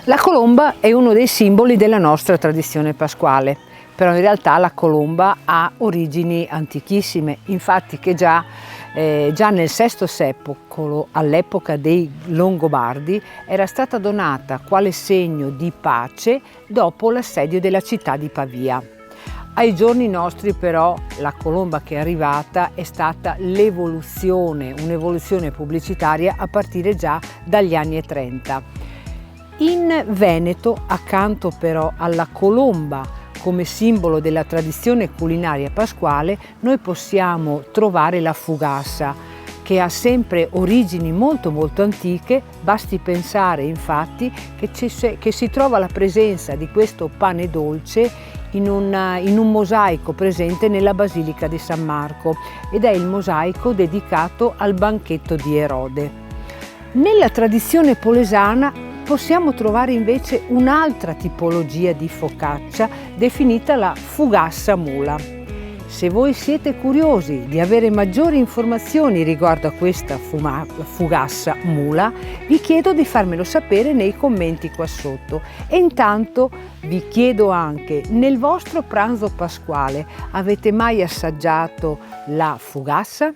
La colomba è uno dei simboli della nostra tradizione pasquale, però in realtà la colomba ha origini antichissime, infatti che già nel VI secolo, all'epoca dei Longobardi, era stata donata quale segno di pace dopo l'assedio della città di Pavia. Ai giorni nostri però la colomba che è arrivata è stata un'evoluzione pubblicitaria a partire già dagli anni 30. In Veneto, accanto però alla colomba come simbolo della tradizione culinaria pasquale, noi possiamo trovare la fugassa, che ha sempre origini molto antiche. Basti pensare infatti che si trova la presenza di questo pane dolce in un mosaico presente nella Basilica di San Marco, ed è il mosaico dedicato al banchetto di Erode. Nella tradizione polesana possiamo trovare invece un'altra tipologia di focaccia definita la fugassa mula. Se voi siete curiosi di avere maggiori informazioni riguardo a questa fugassa mula, vi chiedo di farmelo sapere nei commenti qua sotto. E intanto vi chiedo anche, nel vostro pranzo pasquale avete mai assaggiato la fugassa?